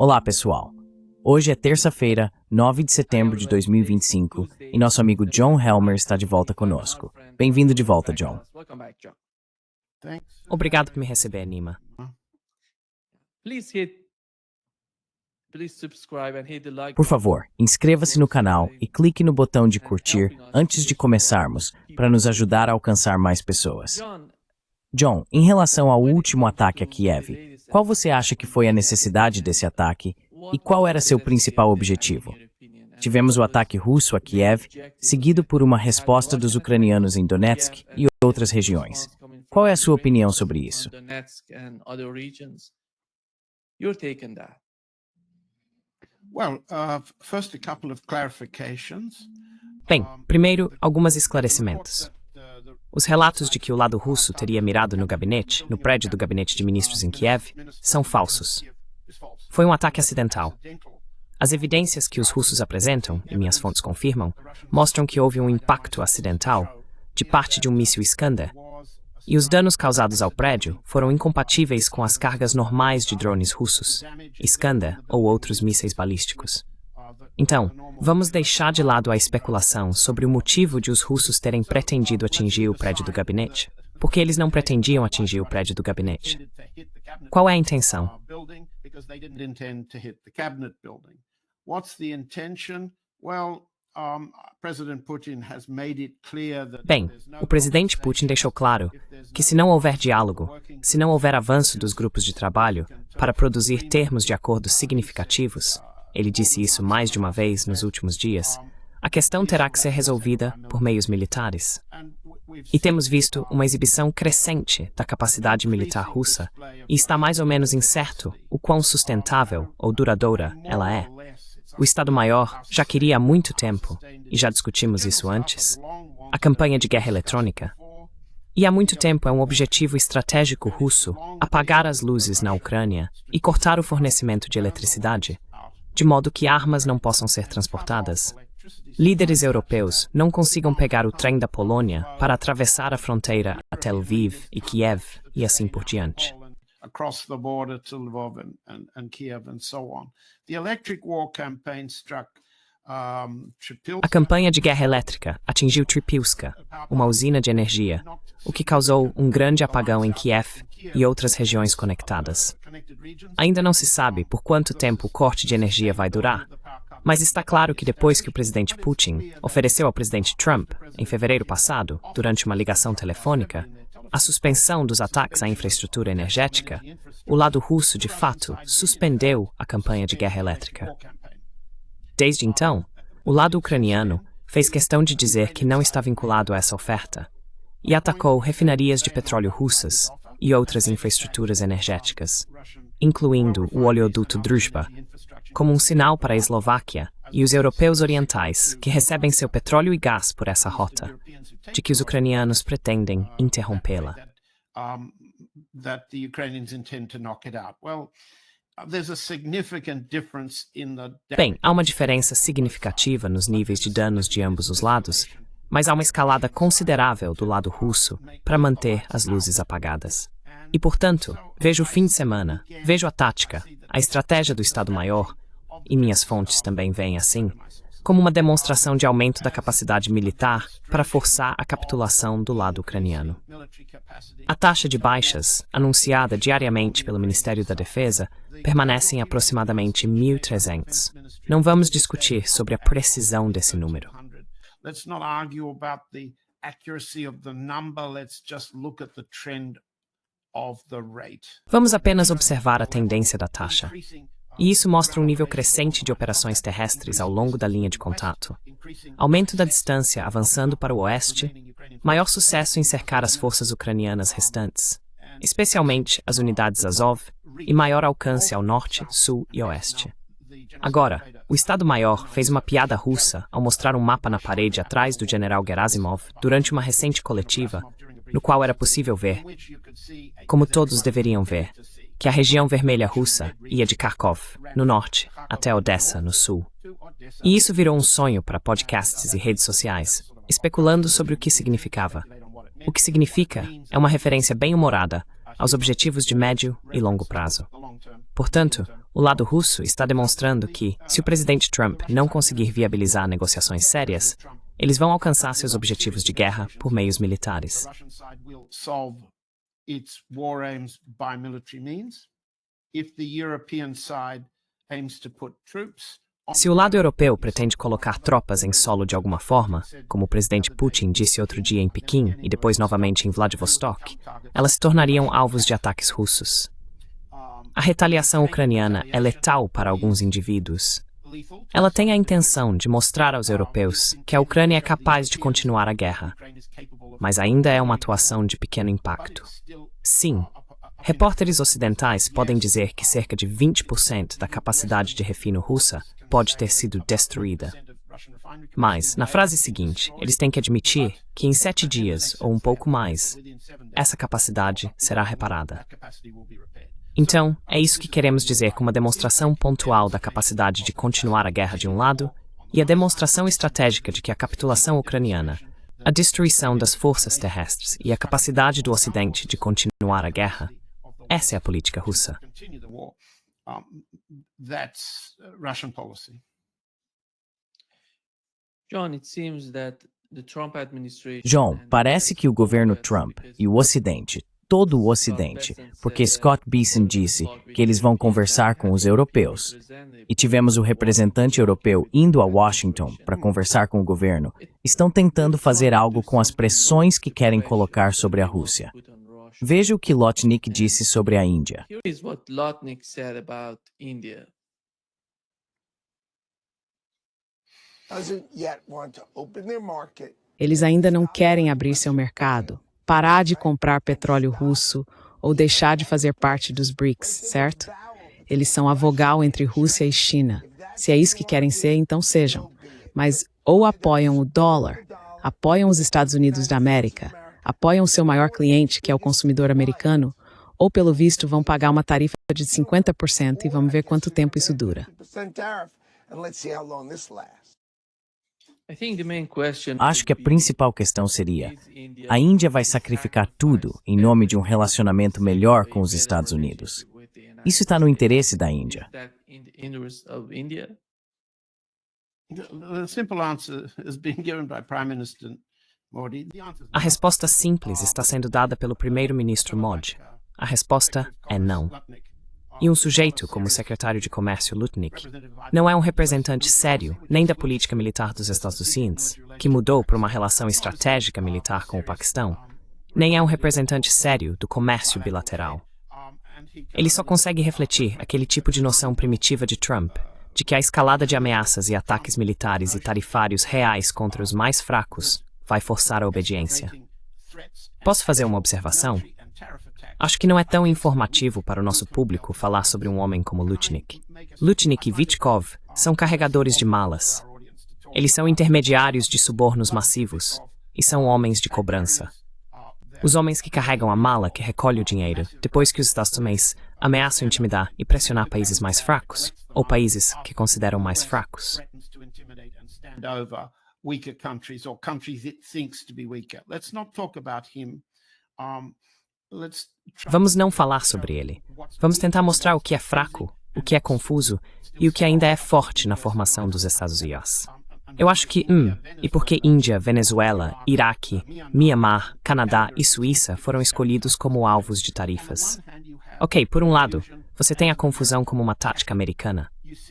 Olá, pessoal. Hoje é terça-feira, 9 de setembro de 2025, e nosso amigo John Helmer está de volta conosco. Bem-vindo de volta, John. Obrigado por me receber, Nima. Por favor, inscreva-se no canal e clique no botão de curtir antes de começarmos, para nos ajudar a alcançar mais pessoas. John, em relação ao último ataque a Kiev, qual você acha que foi a necessidade desse ataque e qual era seu principal objetivo? Tivemos o ataque russo a Kiev, seguido por uma resposta dos ucranianos em Donetsk e outras regiões. Qual é a sua opinião sobre isso? Bem, primeiro, alguns esclarecimentos. Os relatos de que o lado russo teria mirado no prédio do gabinete de ministros em Kiev, são falsos. Foi um ataque acidental. As evidências que os russos apresentam, e minhas fontes confirmam, mostram que houve um impacto acidental de parte de um míssil Iskander, e os danos causados ao prédio foram incompatíveis com as cargas normais de drones russos, Iskander ou outros mísseis balísticos. Então, vamos deixar de lado a especulação sobre o motivo de os russos terem pretendido atingir o prédio do gabinete, porque eles não pretendiam atingir o prédio do gabinete. Qual é a intenção? Bem, o presidente Putin deixou claro que se não houver diálogo, se não houver avanço dos grupos de trabalho para produzir termos de acordos significativos, ele disse isso mais de uma vez nos últimos dias, a questão terá que ser resolvida por meios militares. E temos visto uma exibição crescente da capacidade militar russa, e está mais ou menos incerto o quão sustentável ou duradoura ela é. O Estado-Maior já queria há muito tempo, e já discutimos isso antes, a campanha de guerra eletrônica. E há muito tempo é um objetivo estratégico russo apagar as luzes na Ucrânia e cortar o fornecimento de eletricidade, de modo que armas não possam ser transportadas. Líderes europeus não consigam pegar o trem da Polônia para atravessar a fronteira a Tel Aviv e Kiev, e assim por diante. A campanha de guerra elétrica atingiu Tripilska, uma usina de energia, o que causou um grande apagão em Kiev e outras regiões conectadas. Ainda não se sabe por quanto tempo o corte de energia vai durar, mas está claro que depois que o presidente Putin ofereceu ao presidente Trump, em fevereiro passado, durante uma ligação telefônica, a suspensão dos ataques à infraestrutura energética, o lado russo, de fato, suspendeu a campanha de guerra elétrica. Desde então, o lado ucraniano fez questão de dizer que não está vinculado a essa oferta e atacou refinarias de petróleo russas e outras infraestruturas energéticas, incluindo o oleoduto Druzhba, como um sinal para a Eslováquia e os europeus orientais que recebem seu petróleo e gás por essa rota, de que os ucranianos pretendem interrompê-la. Bem, há uma diferença significativa nos níveis de danos de ambos os lados, mas há uma escalada considerável do lado russo para manter as luzes apagadas. E, portanto, vejo o fim de semana, vejo a tática, a estratégia do Estado-Maior, e minhas fontes também veem assim, como uma demonstração de aumento da capacidade militar para forçar a capitulação do lado ucraniano. A taxa de baixas, anunciada diariamente pelo Ministério da Defesa, permanece em aproximadamente 1.300. Não vamos discutir sobre a precisão desse número. Vamos apenas observar a tendência da taxa. E isso mostra um nível crescente de operações terrestres ao longo da linha de contato. Aumento da distância avançando para o oeste, maior sucesso em cercar as forças ucranianas restantes, especialmente as unidades Azov, e maior alcance ao norte, sul e oeste. Agora, o Estado-Maior fez uma piada russa ao mostrar um mapa na parede atrás do general Gerasimov durante uma recente coletiva, no qual era possível ver, como todos deveriam ver, que a região vermelha russa ia de Kharkov, no norte, até Odessa, no sul. E isso virou um sonho para podcasts e redes sociais, especulando sobre o que significava. O que significa é uma referência bem-humorada aos objetivos de médio e longo prazo. Portanto, o lado russo está demonstrando que, se o presidente Trump não conseguir viabilizar negociações sérias, eles vão alcançar seus objetivos de guerra por meios militares. Se o lado europeu pretende colocar tropas em solo de alguma forma, como o presidente Putin disse outro dia em Pequim e depois novamente em Vladivostok, elas se tornariam alvos de ataques russos. A retaliação ucraniana é letal para alguns indivíduos. Ela tem a intenção de mostrar aos europeus que a Ucrânia é capaz de continuar a guerra, mas ainda é uma atuação de pequeno impacto. Sim, repórteres ocidentais podem dizer que cerca de 20% da capacidade de refino russa pode ter sido destruída. Mas, na frase seguinte, eles têm que admitir que em 7 dias, ou um pouco mais, essa capacidade será reparada. Então, é isso que queremos dizer com uma demonstração pontual da capacidade de continuar a guerra de um lado e a demonstração estratégica de que a capitulação ucraniana, a destruição das forças terrestres e a capacidade do Ocidente de continuar a guerra, essa é a política russa. John, parece que o governo Trump e o Ocidente, todo o Ocidente, porque Scott Bessent disse que eles vão conversar com os europeus. E tivemos o representante europeu indo a Washington para conversar com o governo. Estão tentando fazer algo com as pressões que querem colocar sobre a Rússia. Veja o que Lotnick disse sobre a Índia. Eles ainda não querem abrir seu mercado, parar de comprar petróleo russo ou deixar de fazer parte dos BRICS, certo? Eles são a vogal entre Rússia e China. Se é isso que querem ser, então sejam. Mas ou apoiam o dólar, apoiam os Estados Unidos da América, apoiam o seu maior cliente, que é o consumidor americano, ou pelo visto vão pagar uma tarifa de 50% e vamos ver quanto tempo isso dura. Acho que a principal questão seria: a Índia vai sacrificar tudo em nome de um relacionamento melhor com os Estados Unidos. Isso está no interesse da Índia. A resposta simples está sendo dada pelo primeiro-ministro Modi. A resposta é não. E um sujeito como o secretário de Comércio Lutnick não é um representante sério nem da política militar dos Estados Unidos, que mudou para uma relação estratégica militar com o Paquistão, nem é um representante sério do comércio bilateral. Ele só consegue refletir aquele tipo de noção primitiva de Trump, de que a escalada de ameaças e ataques militares e tarifários reais contra os mais fracos vai forçar a obediência. Posso fazer uma observação? Acho que não é tão informativo para o nosso público falar sobre um homem como Lutnick. Lutnick e Vitkov são carregadores de malas. Eles são intermediários de subornos massivos e são homens de cobrança. Os homens que carregam a mala que recolhe o dinheiro depois que os Estados Unidos ameaçam intimidar e pressionar países mais fracos ou países que consideram mais fracos. Vamos não falar sobre ele. Vamos tentar mostrar o que é fraco, o que é confuso e o que ainda é forte na formação dos Estados Unidos. Eu acho que, e por que Índia, Venezuela, Iraque, Mianmar, Canadá e Suíça foram escolhidos como alvos de tarifas? Ok, por um lado, você tem a confusão como uma tática americana.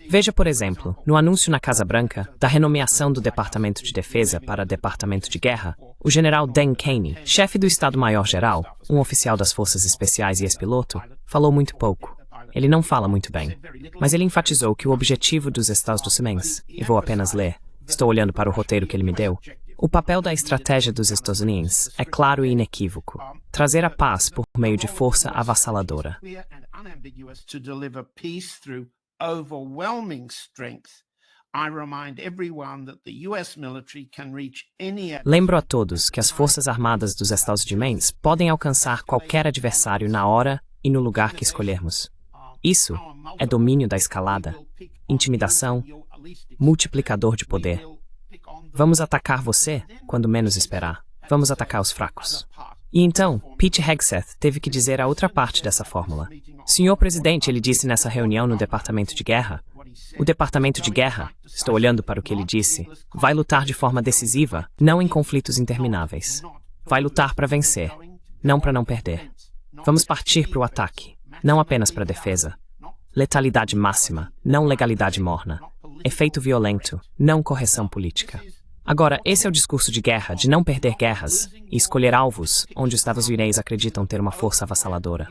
Veja, por exemplo, no anúncio na Casa Branca da renomeação do Departamento de Defesa para Departamento de Guerra, o general Dan Kenney, chefe do Estado-Maior-Geral, um oficial das Forças Especiais e ex-piloto, falou muito pouco. Ele não fala muito bem, mas ele enfatizou que o objetivo dos Estados Unidos, e vou apenas ler, estou olhando para o roteiro que ele me deu, o papel da estratégia dos Estados Unidos é claro e inequívoco: trazer a paz por meio de força avassaladora. Lembro a todos que as Forças Armadas dos Estados Unidos podem alcançar qualquer adversário na hora e no lugar que escolhermos. Isso é domínio da escalada, intimidação, multiplicador de poder. Vamos atacar você quando menos esperar. Vamos atacar os fracos. E então, Pete Hegseth teve que dizer a outra parte dessa fórmula. Senhor presidente, ele disse nessa reunião no Departamento de Guerra. O Departamento de Guerra, estou olhando para o que ele disse, vai lutar de forma decisiva, não em conflitos intermináveis. Vai lutar para vencer, não para não perder. Vamos partir para o ataque, não apenas para a defesa. Letalidade máxima, não legalidade morna. Efeito violento, não correção política. Agora, esse é o discurso de guerra, de não perder guerras e escolher alvos onde os Estados Unidos acreditam ter uma força avassaladora.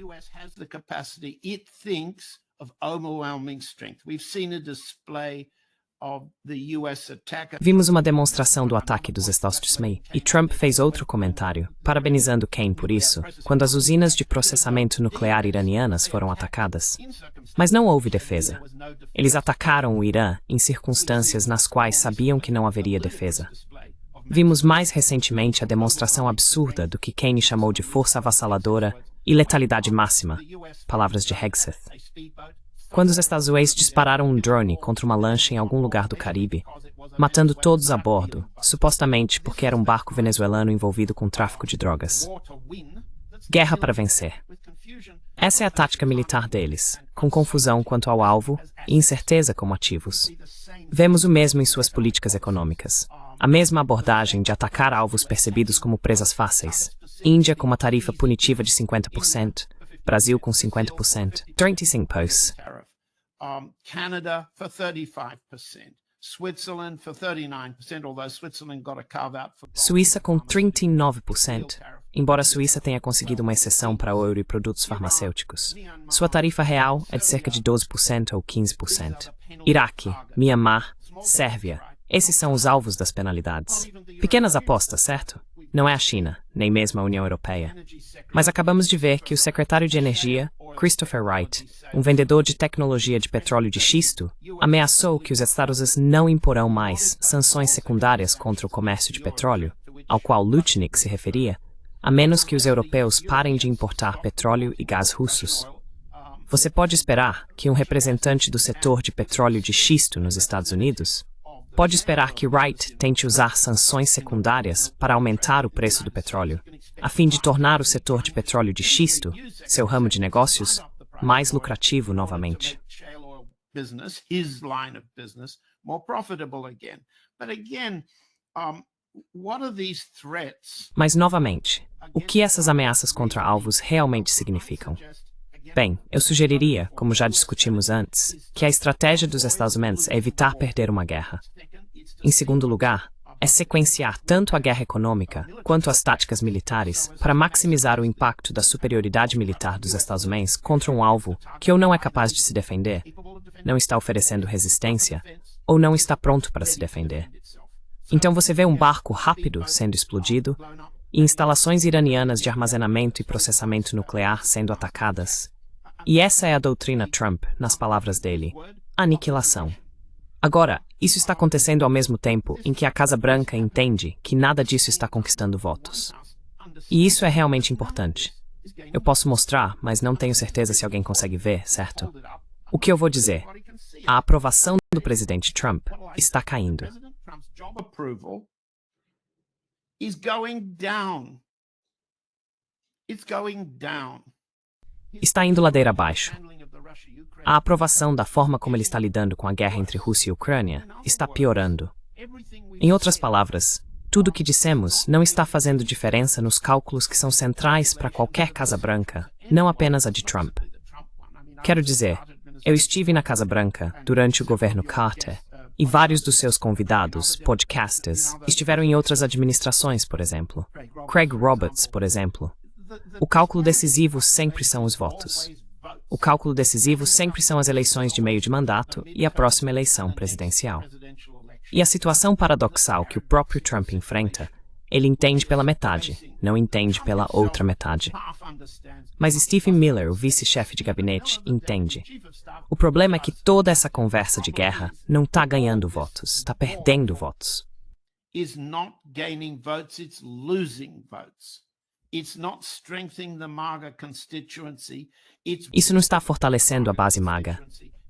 Vimos uma demonstração do ataque dos Estados Unidos e Trump fez outro comentário, parabenizando Kane por isso, quando as usinas de processamento nuclear iranianas foram atacadas. Mas não houve defesa. Eles atacaram o Irã em circunstâncias nas quais sabiam que não haveria defesa. Vimos mais recentemente a demonstração absurda do que Kane chamou de força avassaladora e letalidade máxima, palavras de Hegseth. Quando os Estados Unidos dispararam um drone contra uma lancha em algum lugar do Caribe, matando todos a bordo, supostamente porque era um barco venezuelano envolvido com tráfico de drogas. Guerra para vencer. Essa é a tática militar deles, com confusão quanto ao alvo e incerteza como ativos. Vemos o mesmo em suas políticas econômicas. A mesma abordagem de atacar alvos percebidos como presas fáceis. Índia com uma tarifa punitiva de 50%, Brasil com 50%. 35 posts. Canada for 35%. Switzerland for 39%, although Switzerland got a carve-out for... Suíça com 39%, embora a Suíça tenha conseguido uma exceção para ouro e produtos farmacêuticos. Sua tarifa real é de cerca de 12% ou 15%. Iraque, Mianmar, Sérvia. Esses são os alvos das penalidades. Pequenas apostas, certo? Não é a China, nem mesmo a União Europeia. Mas acabamos de ver que o secretário de Energia, Christopher Wright, um vendedor de tecnologia de petróleo de xisto, ameaçou que os Estados Unidos não imporão mais sanções secundárias contra o comércio de petróleo, ao qual Lutnick se referia, a menos que os europeus parem de importar petróleo e gás russos. Você pode esperar que um representante do setor de petróleo de xisto nos Estados Unidos pode esperar que Wright tente usar sanções secundárias para aumentar o preço do petróleo, a fim de tornar o setor de petróleo de xisto, seu ramo de negócios, mais lucrativo novamente. Mas, novamente, o que essas ameaças contra alvos realmente significam? Bem, eu sugeriria, como já discutimos antes, que a estratégia dos Estados Unidos é evitar perder uma guerra. Em segundo lugar, é sequenciar tanto a guerra econômica quanto as táticas militares para maximizar o impacto da superioridade militar dos Estados Unidos contra um alvo que ou não é capaz de se defender, não está oferecendo resistência, ou não está pronto para se defender. Então você vê um barco rápido sendo explodido e instalações iranianas de armazenamento e processamento nuclear sendo atacadas. E essa é a doutrina Trump, nas palavras dele: aniquilação. Agora, isso está acontecendo ao mesmo tempo em que a Casa Branca entende que nada disso está conquistando votos. E isso é realmente importante. Eu posso mostrar, mas não tenho certeza se alguém consegue ver, certo? O que eu vou dizer? A aprovação do presidente Trump está caindo. Está indo ladeira abaixo. A aprovação da forma como ele está lidando com a guerra entre Rússia e Ucrânia está piorando. Em outras palavras, tudo o que dissemos não está fazendo diferença nos cálculos que são centrais para qualquer Casa Branca, não apenas a de Trump. Quero dizer, eu estive na Casa Branca durante o governo Carter e vários dos seus convidados, podcasters, estiveram em outras administrações, por exemplo. Craig Roberts, por exemplo. O cálculo decisivo sempre são os votos. O cálculo decisivo sempre são as eleições de meio de mandato e a próxima eleição presidencial. E a situação paradoxal que o próprio Trump enfrenta, ele entende pela metade, não entende pela outra metade. Mas Stephen Miller, o vice-chefe de gabinete, entende. O problema é que toda essa conversa de guerra não está ganhando votos, está perdendo votos. Isso não está fortalecendo a base MAGA,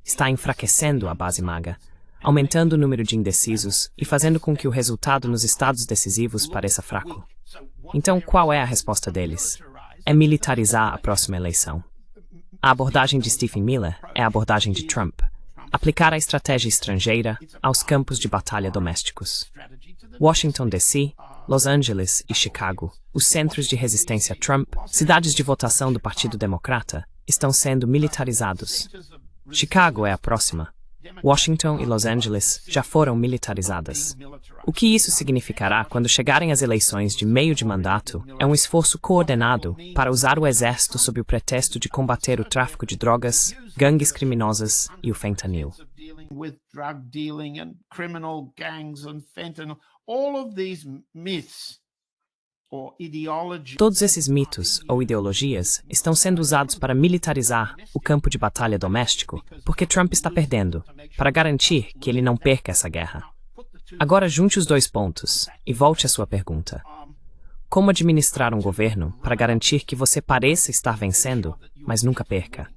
está enfraquecendo a base MAGA, aumentando o número de indecisos e fazendo com que o resultado nos estados decisivos pareça fraco. Então, qual é a resposta deles? É militarizar a próxima eleição. A abordagem de Stephen Miller é a abordagem de Trump. Aplicar a estratégia estrangeira aos campos de batalha domésticos. Washington, D.C., Los Angeles e Chicago, os centros de resistência a Trump, cidades de votação do Partido Democrata, estão sendo militarizados. Chicago é a próxima. Washington e Los Angeles já foram militarizadas. O que isso significará quando chegarem as eleições de meio de mandato é um esforço coordenado para usar o exército sob o pretexto de combater o tráfico de drogas, gangues criminosas e o fentanil. Todos esses mitos ou ideologias estão sendo usados para militarizar o campo de batalha doméstico porque Trump está perdendo, para garantir que ele não perca essa guerra. Agora junte os dois pontos e volte à sua pergunta. Como administrar um governo para garantir que você pareça estar vencendo, mas nunca perca?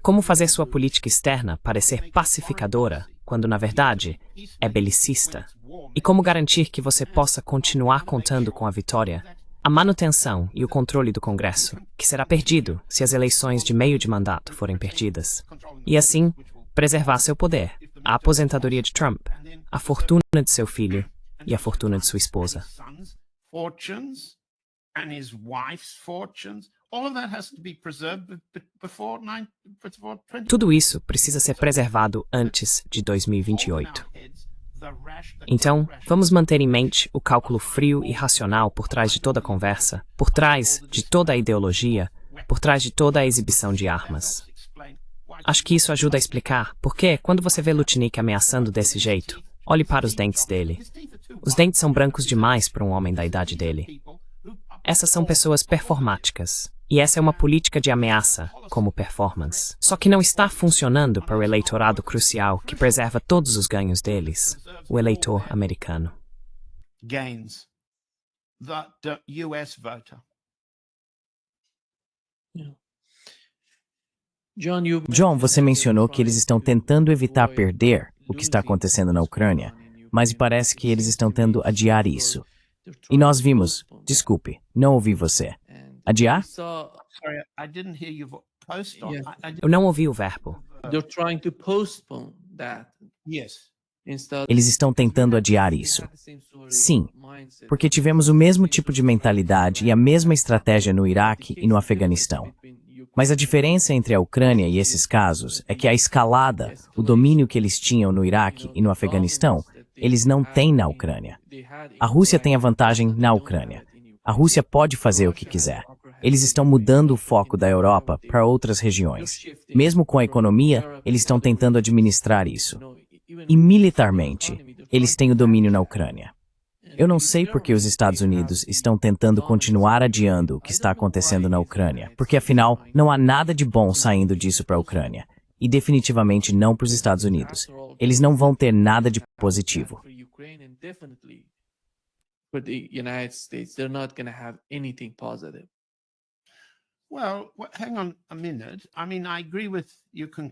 Como fazer sua política externa parecer pacificadora, quando na verdade é belicista? E como garantir que você possa continuar contando com a vitória, a manutenção e o controle do Congresso, que será perdido se as eleições de meio de mandato forem perdidas? E assim, preservar seu poder, a aposentadoria de Trump, a fortuna de seu filho e a fortuna de sua esposa. Tudo isso precisa ser preservado antes de 2028. Então, vamos manter em mente o cálculo frio e racional por trás de toda a conversa, por trás de toda a ideologia, por trás de toda a exibição de armas. Acho que isso ajuda a explicar por que, quando você vê Lutnick ameaçando desse jeito, olhe para os dentes dele. Os dentes são brancos demais para um homem da idade dele. Essas são pessoas performáticas. E essa é uma política de ameaça, como performance. Só que não está funcionando para o eleitorado crucial que preserva todos os ganhos deles, o eleitor americano. John, você mencionou que eles estão tentando evitar perder o que está acontecendo na Ucrânia, mas parece que eles estão tentando adiar isso. E nós vimos, desculpe, não ouvi você. Adiar? Eu não ouvi o verbo. Eles estão tentando adiar isso. Sim, porque tivemos o mesmo tipo de mentalidade e a mesma estratégia no Iraque e no Afeganistão. Mas a diferença entre a Ucrânia e esses casos é que a escalada, o domínio que eles tinham no Iraque e no Afeganistão, eles não têm na Ucrânia. A Rússia tem a vantagem na Ucrânia. A Rússia pode fazer o que quiser. Eles estão mudando o foco da Europa para outras regiões. Mesmo com a economia, eles estão tentando administrar isso. E militarmente, eles têm o domínio na Ucrânia. Eu não sei por que os Estados Unidos estão tentando continuar adiando o que está acontecendo na Ucrânia, porque afinal, não há nada de bom saindo disso para a Ucrânia. E definitivamente não para os Estados Unidos. Eles não vão ter nada de positivo.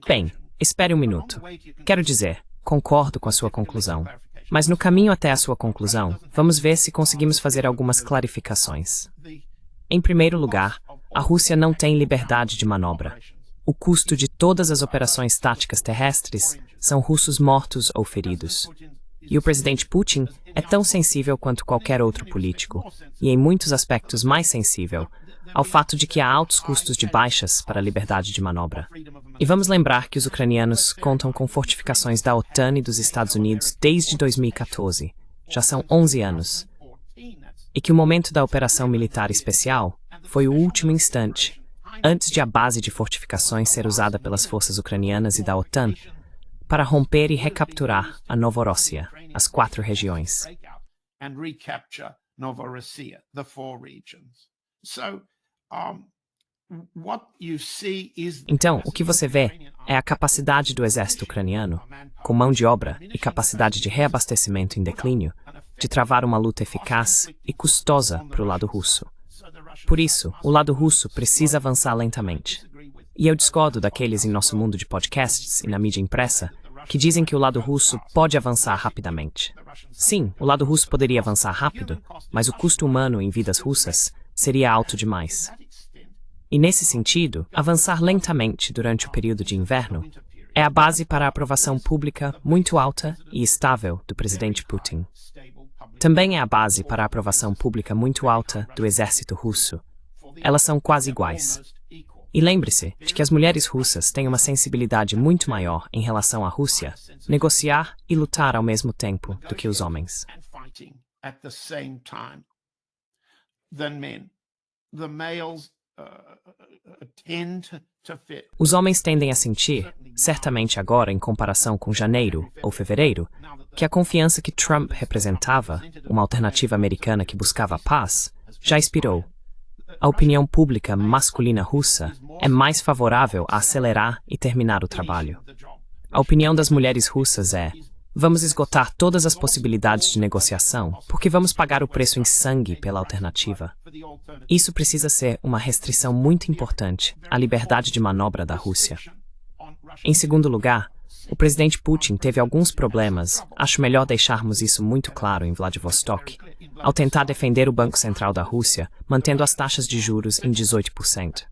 Bem, espere um minuto. Quero dizer, concordo com a sua conclusão. Mas no caminho até a sua conclusão, vamos ver se conseguimos fazer algumas clarificações. Em primeiro lugar, a Rússia não tem liberdade de manobra. O custo de todas as operações táticas terrestres são russos mortos ou feridos. E o presidente Putin é tão sensível quanto qualquer outro político, e em muitos aspectos mais sensível, ao fato de que há altos custos de baixas para a liberdade de manobra. E vamos lembrar que os ucranianos contam com fortificações da OTAN e dos Estados Unidos desde 2014, já são 11 anos, e que o momento da operação militar especial foi o último instante, antes de a base de fortificações ser usada pelas forças ucranianas e da OTAN, para romper e recapturar a Novorossia, as 4 regiões. Então, o que você vê é a capacidade do exército ucraniano, com mão de obra e capacidade de reabastecimento em declínio, de travar uma luta eficaz e custosa para o lado russo. Por isso, o lado russo precisa avançar lentamente. E eu discordo daqueles em nosso mundo de podcasts e na mídia impressa que dizem que o lado russo pode avançar rapidamente. Sim, o lado russo poderia avançar rápido, mas o custo humano em vidas russas seria alto demais. E nesse sentido, avançar lentamente durante o período de inverno é a base para a aprovação pública muito alta e estável do presidente Putin. Também é a base para a aprovação pública muito alta do exército russo. Elas são quase iguais. E lembre-se de que as mulheres russas têm uma sensibilidade muito maior em relação à Rússia, negociar e lutar ao mesmo tempo do que os homens. Os homens tendem a sentir, certamente agora em comparação com janeiro ou fevereiro, que a confiança que Trump representava, uma alternativa americana que buscava a paz, já expirou. A opinião pública masculina russa é mais favorável a acelerar e terminar o trabalho. A opinião das mulheres russas é: vamos esgotar todas as possibilidades de negociação, porque vamos pagar o preço em sangue pela alternativa. Isso precisa ser uma restrição muito importante à liberdade de manobra da Rússia. Em segundo lugar, o presidente Putin teve alguns problemas, acho melhor deixarmos isso muito claro em Vladivostok, ao tentar defender o Banco Central da Rússia, mantendo as taxas de juros em 18%.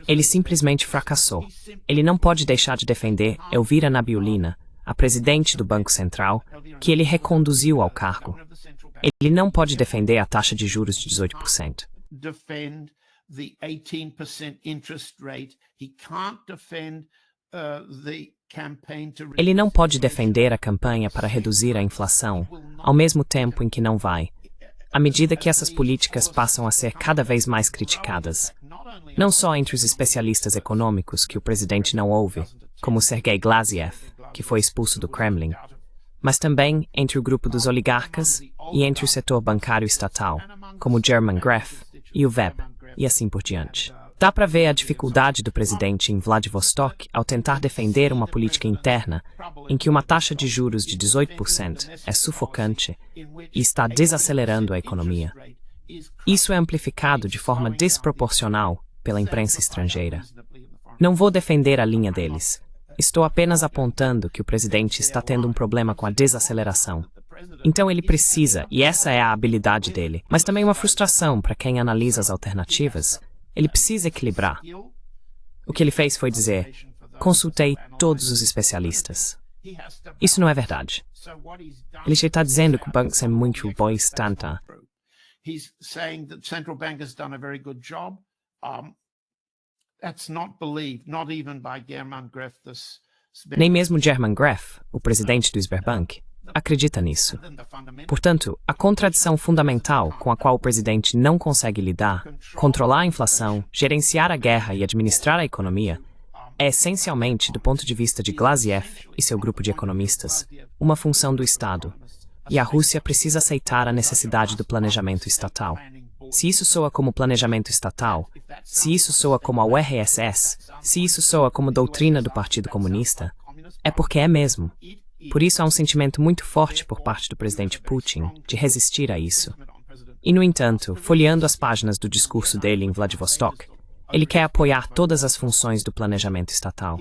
Ele simplesmente fracassou. Ele não pode deixar de defender Elvira Nabiullina, a presidente do Banco Central, que ele reconduziu ao cargo. Ele não pode defender a taxa de juros de 18%. Ele não pode defender a campanha para reduzir a inflação, ao mesmo tempo em que não vai, à medida que essas políticas passam a ser cada vez mais criticadas. Não só entre os especialistas econômicos que o presidente não ouve, como Sergei Glaziev, que foi expulso do Kremlin, mas também entre o grupo dos oligarcas e entre o setor bancário estatal, como German Gref e o VEB, e assim por diante. Dá para ver a dificuldade do presidente em Vladivostok ao tentar defender uma política interna em que uma taxa de juros de 18% é sufocante e está desacelerando a economia. Isso é amplificado de forma desproporcional pela imprensa estrangeira. Não vou defender a linha deles. Estou apenas apontando que o presidente está tendo um problema com a desaceleração. Então ele precisa, e essa é a habilidade dele, mas também uma frustração para quem analisa as alternativas. Ele precisa equilibrar. O que ele fez foi dizer: consultei todos os especialistas. Isso não é verdade. Ele já está dizendo que o banco é muito bom instante. Nem mesmo German Gref, o presidente do Sberbank, acredita nisso. Portanto, a contradição fundamental com a qual o presidente não consegue lidar, controlar a inflação, gerenciar a guerra e administrar a economia, é essencialmente, do ponto de vista de Glaziev e seu grupo de economistas, uma função do Estado. E a Rússia precisa aceitar a necessidade do planejamento estatal. Se isso soa como planejamento estatal, se isso soa como a URSS, se isso soa como doutrina do Partido Comunista, é porque é mesmo. Por isso há um sentimento muito forte por parte do presidente Putin de resistir a isso. E, no entanto, folheando as páginas do discurso dele em Vladivostok, ele quer apoiar todas as funções do planejamento estatal.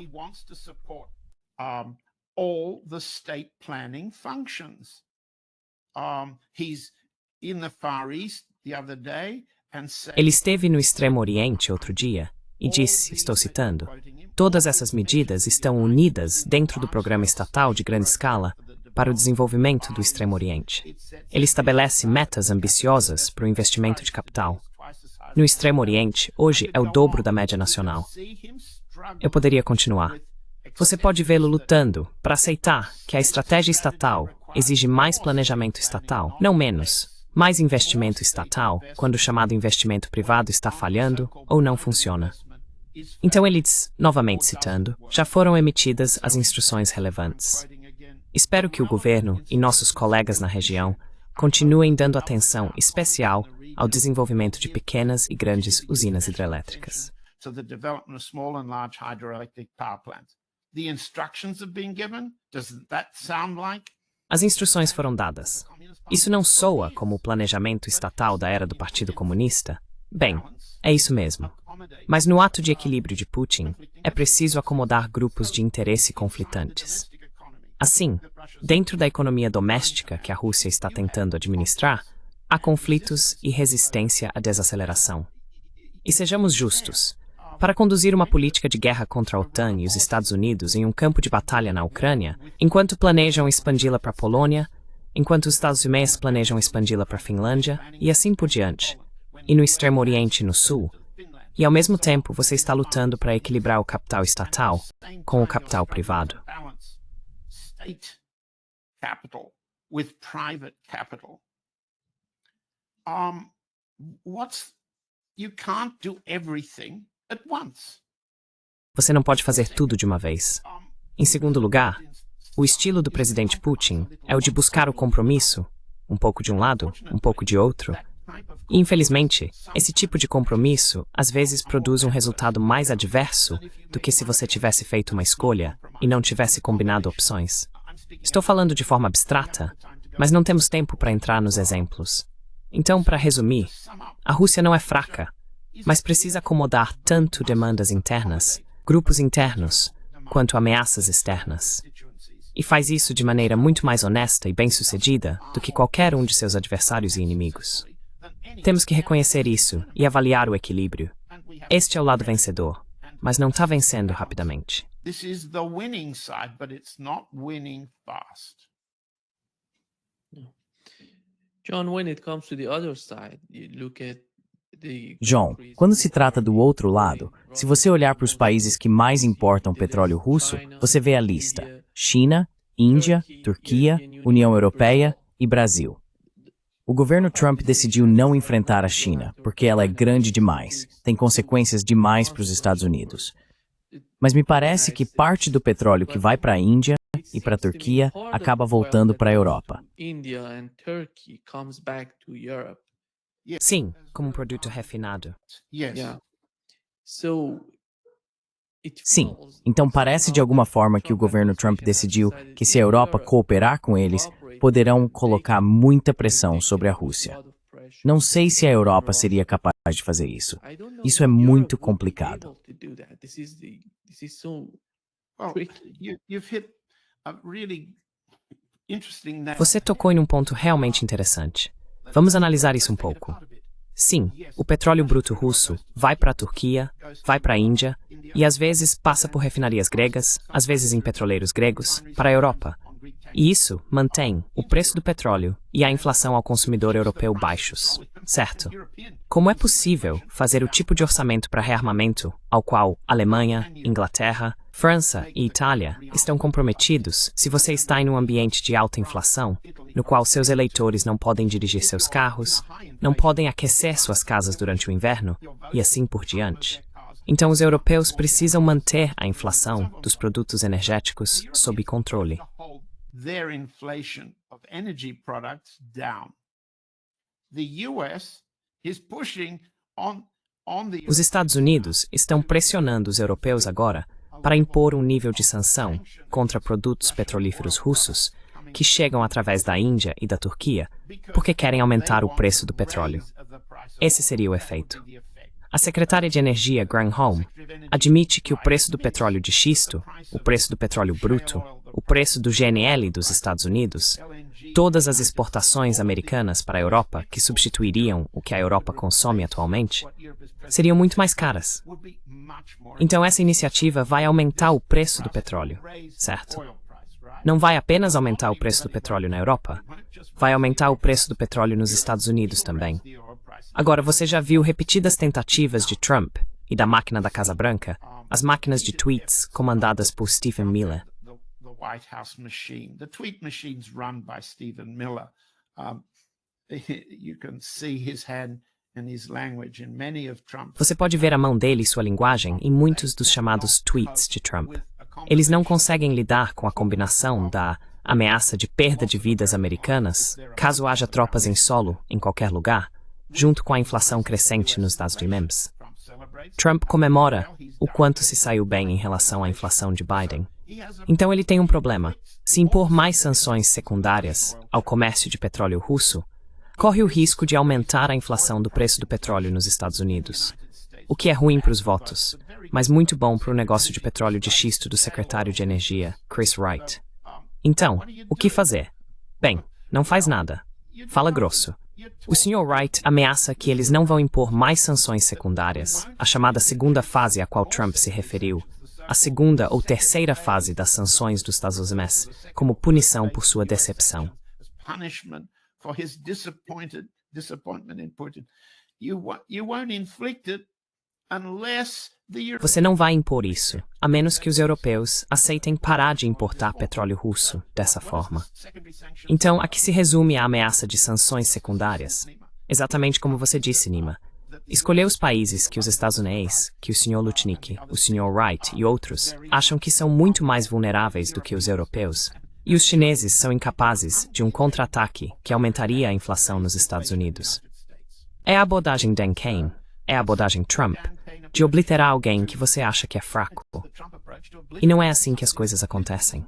Ele esteve no Extremo Oriente outro dia e disse, estou citando, todas essas medidas estão unidas dentro do programa estatal de grande escala para o desenvolvimento do Extremo Oriente. Ele estabelece metas ambiciosas para o investimento de capital. No Extremo Oriente, hoje é o dobro da média nacional. Eu poderia continuar. Você pode vê-lo lutando para aceitar que a estratégia estatal exige mais planejamento estatal, não menos. Mais investimento estatal, quando o chamado investimento privado está falhando ou não funciona. Então ele diz, novamente citando, já foram emitidas as instruções relevantes. Espero que o governo e nossos colegas na região continuem dando atenção especial ao desenvolvimento de pequenas e grandes usinas hidrelétricas. As instruções foram dadas. Isso não soa como o planejamento estatal da era do Partido Comunista? Bem, é isso mesmo. Mas no ato de equilíbrio de Putin, é preciso acomodar grupos de interesse conflitantes. Assim, dentro da economia doméstica que a Rússia está tentando administrar, há conflitos e resistência à desaceleração. E sejamos justos. Para conduzir uma política de guerra contra a OTAN e os Estados Unidos em um campo de batalha na Ucrânia, enquanto planejam expandi-la para a Polônia, enquanto os Estados Unidos planejam expandi-la para a Finlândia, e assim por diante, e no Extremo Oriente e no Sul, e ao mesmo tempo você está lutando para equilibrar o capital estatal com o capital privado. State capital with private capital. You can't do everything at once. Você não pode fazer tudo de uma vez. Em segundo lugar, o estilo do presidente Putin é o de buscar o compromisso, um pouco de um lado, um pouco de outro. E, infelizmente, esse tipo de compromisso às vezes produz um resultado mais adverso do que se você tivesse feito uma escolha e não tivesse combinado opções. Estou falando de forma abstrata, mas não temos tempo para entrar nos exemplos. Então, para resumir, a Rússia não é fraca, mas precisa acomodar tanto demandas internas, grupos internos, quanto ameaças externas. E faz isso de maneira muito mais honesta e bem-sucedida do que qualquer um de seus adversários e inimigos. Temos que reconhecer isso e avaliar o equilíbrio. Este é o lado vencedor, mas não está vencendo rapidamente. This is the winning side, but it's not winning fast. John, when it comes to the other side, you look at John, quando se trata do outro lado, se você olhar para os países que mais importam petróleo russo, você vê a lista: China, Índia, Turquia, União Europeia e Brasil. O governo Trump decidiu não enfrentar a China, porque ela é grande demais, tem consequências demais para os Estados Unidos. Mas me parece que parte do petróleo que vai para a Índia e para a Turquia acaba voltando para a Europa. Sim, como um produto refinado. Sim, então parece de alguma forma que o governo Trump decidiu que se a Europa cooperar com eles, poderão colocar muita pressão sobre a Rússia. Não sei se a Europa seria capaz de fazer isso. Isso é muito complicado. Você tocou em um ponto realmente interessante. Vamos analisar isso um pouco. Sim, o petróleo bruto russo vai para a Turquia, vai para a Índia e às vezes passa por refinarias gregas, às vezes em petroleiros gregos, para a Europa. E isso mantém o preço do petróleo e a inflação ao consumidor europeu baixos, certo? Como é possível fazer o tipo de orçamento para rearmamento ao qual Alemanha, Inglaterra, França e Itália estão comprometidos se você está em um ambiente de alta inflação, no qual seus eleitores não podem dirigir seus carros, não podem aquecer suas casas durante o inverno e assim por diante? Então os europeus precisam manter a inflação dos produtos energéticos sob controle. Their inflation of energy products down. The US is pushing on the Os Estados Unidos estão pressionando os europeus agora para impor um nível de sanção contra produtos petrolíferos russos que chegam através da Índia e da Turquia porque querem aumentar o preço do petróleo. Esse seria o efeito. A secretária de Energia, Granholm, admite que o preço do petróleo de xisto, o preço do petróleo bruto, o preço do GNL dos Estados Unidos, todas as exportações americanas para a Europa que substituiriam o que a Europa consome atualmente, seriam muito mais caras. Então essa iniciativa vai aumentar o preço do petróleo, certo? Não vai apenas aumentar o preço do petróleo na Europa, vai aumentar o preço do petróleo nos Estados Unidos também. Agora, você já viu repetidas tentativas de Trump e da máquina da Casa Branca, as máquinas de tweets comandadas por Stephen Miller. The White House machine, the tweet machines run by Stephen Miller. You can see his hand and his language in many of Trump's. Você pode ver a mão dele e sua linguagem em muitos dos chamados tweets de Trump. Eles não conseguem lidar com a combinação da ameaça de perda de vidas americanas, caso haja tropas em solo em qualquer lugar, junto com a inflação crescente nos dados de MEMS. Trump comemora o quanto se saiu bem em relação à inflação de Biden. Então ele tem um problema. Se impor mais sanções secundárias ao comércio de petróleo russo, corre o risco de aumentar a inflação do preço do petróleo nos Estados Unidos. O que é ruim para os votos, mas muito bom para o negócio de petróleo de xisto do secretário de Energia, Chris Wright. Então, o que fazer? Bem, não faz nada. Fala grosso. O Sr. Wright ameaça que eles não vão impor mais sanções secundárias, a chamada segunda fase a qual Trump se referiu, a segunda ou terceira fase das sanções dos Estados Unidos, como punição por sua decepção. Você não vai impor isso, a menos que os europeus aceitem parar de importar petróleo russo dessa forma. Então, a que se resume a ameaça de sanções secundárias? Exatamente como você disse, Nima. Escolher os países que os Estados Unidos, que o Sr. Lutnick, o Sr. Wright e outros acham que são muito mais vulneráveis do que os europeus. E os chineses são incapazes de um contra-ataque que aumentaria a inflação nos Estados Unidos. É a abordagem Dan Kane, é a abordagem Trump, de obliterar alguém que você acha que é fraco. E não é assim que as coisas acontecem.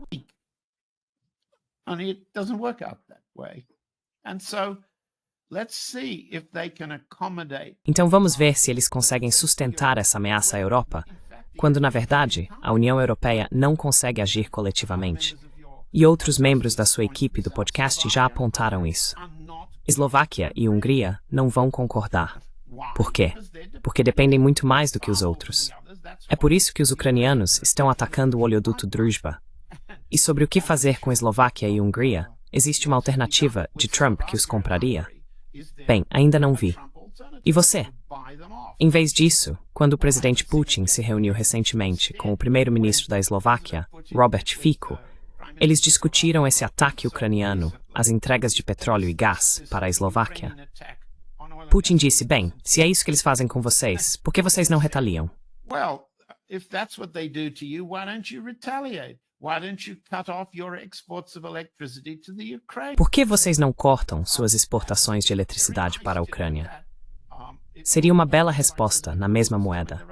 Então vamos ver se eles conseguem sustentar essa ameaça à Europa, quando, na verdade, a União Europeia não consegue agir coletivamente. E outros membros da sua equipe do podcast já apontaram isso. Eslováquia e Hungria não vão concordar. Por quê? Porque dependem muito mais do que os outros. É por isso que os ucranianos estão atacando o oleoduto Druzhba. E sobre o que fazer com Eslováquia e Hungria, existe uma alternativa de Trump que os compraria? Bem, ainda não vi. E você? Em vez disso, quando o presidente Putin se reuniu recentemente com o primeiro-ministro da Eslováquia, Robert Fico, eles discutiram esse ataque ucraniano, as entregas de petróleo e gás para a Eslováquia. Putin disse, bem, se é isso que eles fazem com vocês, por que vocês não retaliam? Por que vocês não cortam suas exportações de eletricidade para a Ucrânia? Seria uma bela resposta na mesma moeda.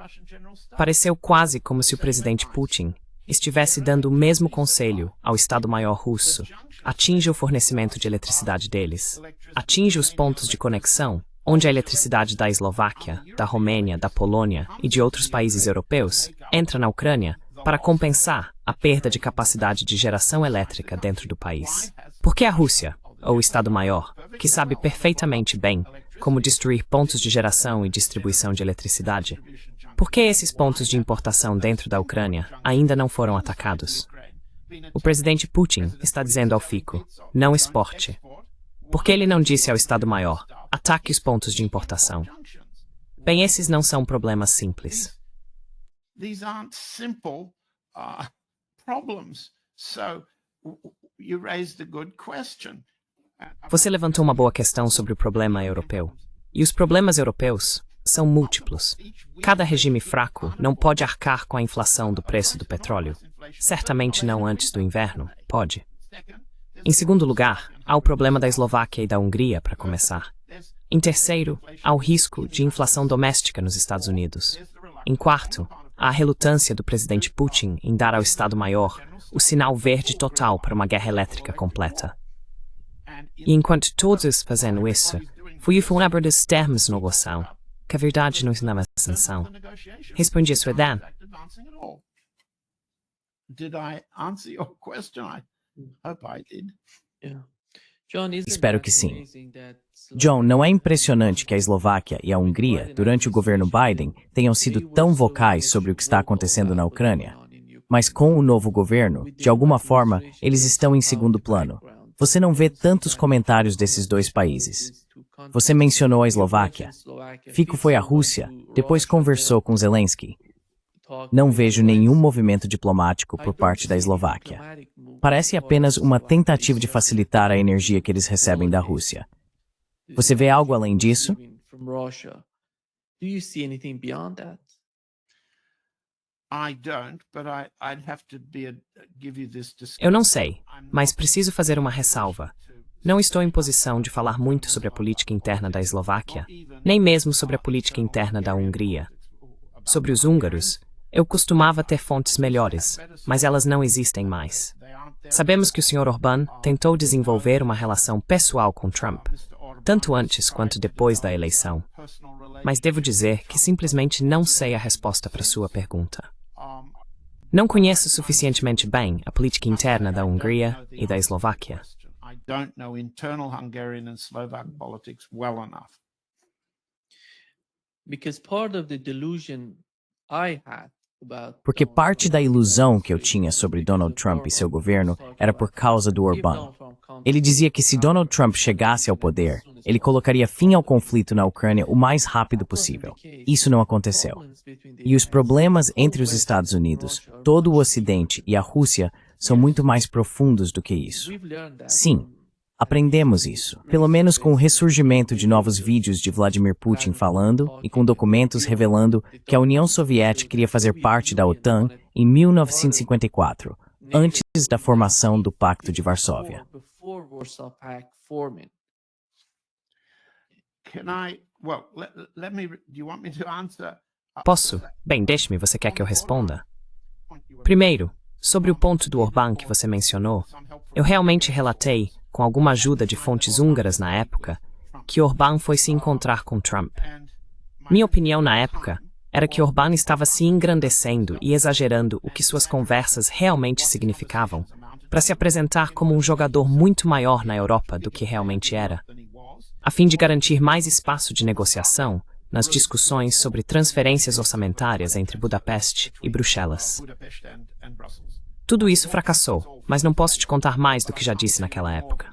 Pareceu quase como se o presidente Putin estivesse dando o mesmo conselho ao Estado-Maior russo. Atinja o fornecimento de eletricidade deles. Atinja os pontos de conexão, onde a eletricidade da Eslováquia, da Romênia, da Polônia e de outros países europeus entra na Ucrânia para compensar a perda de capacidade de geração elétrica dentro do país. Por que a Rússia, ou o Estado-Maior, que sabe perfeitamente bem como destruir pontos de geração e distribuição de eletricidade, por que esses pontos de importação dentro da Ucrânia ainda não foram atacados? O presidente Putin está dizendo ao Fico, não exporte. Por que ele não disse ao Estado-Maior, ataque os pontos de importação? Bem, esses não são problemas simples. These aren't simple problems. So you raised a good question. Você levantou uma boa questão sobre o problema europeu. E os problemas europeus são múltiplos. Cada regime fraco não pode arcar com a inflação do preço do petróleo. Certamente não antes do inverno, pode. Em segundo lugar, há o problema da Eslováquia e da Hungria, para começar. Em terceiro, há o risco de inflação doméstica nos Estados Unidos. Em quarto, há a relutância do presidente Putin em dar ao Estado-Maior o sinal verde total para uma guerra elétrica completa. E enquanto todos fazendo isso, fui uma dos termos de negociação, que a verdade não está na sanção. Respondi a sua ideia? Did I answer your question? I hope I did. Espero que sim. John, não é impressionante que a Eslováquia e a Hungria, durante o governo Biden, tenham sido tão vocais sobre o que está acontecendo na Ucrânia? Mas com o novo governo, de alguma forma, eles estão em segundo plano. Você não vê tantos comentários desses dois países. Você mencionou a Eslováquia. Fico foi à Rússia, depois conversou com Zelensky. Não vejo nenhum movimento diplomático por parte da Eslováquia. Parece apenas uma tentativa de facilitar a energia que eles recebem da Rússia. Você vê algo além disso? Eu não sei, mas preciso fazer uma ressalva. Não estou em posição de falar muito sobre a política interna da Eslováquia, nem mesmo sobre a política interna da Hungria. Sobre os húngaros, eu costumava ter fontes melhores, mas elas não existem mais. Sabemos que o Sr. Orbán tentou desenvolver uma relação pessoal com Trump, tanto antes quanto depois da eleição. Mas devo dizer que simplesmente não sei a resposta para sua pergunta. Não conheço suficientemente bem a política interna da Hungria e da Eslováquia. I don't know internal Hungarian and Slovak politics well enough. Because part of the delusion I had about Porque parte da ilusão que eu tinha sobre Donald Trump e seu governo era por causa do Orbán. Ele dizia que se Donald Trump chegasse ao poder, ele colocaria fim ao conflito na Ucrânia o mais rápido possível. Isso não aconteceu. E os problemas entre os Estados Unidos, todo o Ocidente e a Rússia são muito mais profundos do que isso. Sim, aprendemos isso, pelo menos com o ressurgimento de novos vídeos de Vladimir Putin falando e com documentos revelando que a União Soviética queria fazer parte da OTAN em 1954, antes da formação do Pacto de Varsóvia. Posso? Bem, deixe-me, você quer que eu responda? Primeiro, sobre o ponto do Orbán que você mencionou, eu realmente relatei, com alguma ajuda de fontes húngaras na época, que Orbán foi se encontrar com Trump. Minha opinião na época era que Orbán estava se engrandecendo e exagerando o que suas conversas realmente significavam, para se apresentar como um jogador muito maior na Europa do que realmente era, a fim de garantir mais espaço de negociação nas discussões sobre transferências orçamentárias entre Budapeste e Bruxelas. Tudo isso fracassou, mas não posso te contar mais do que já disse naquela época.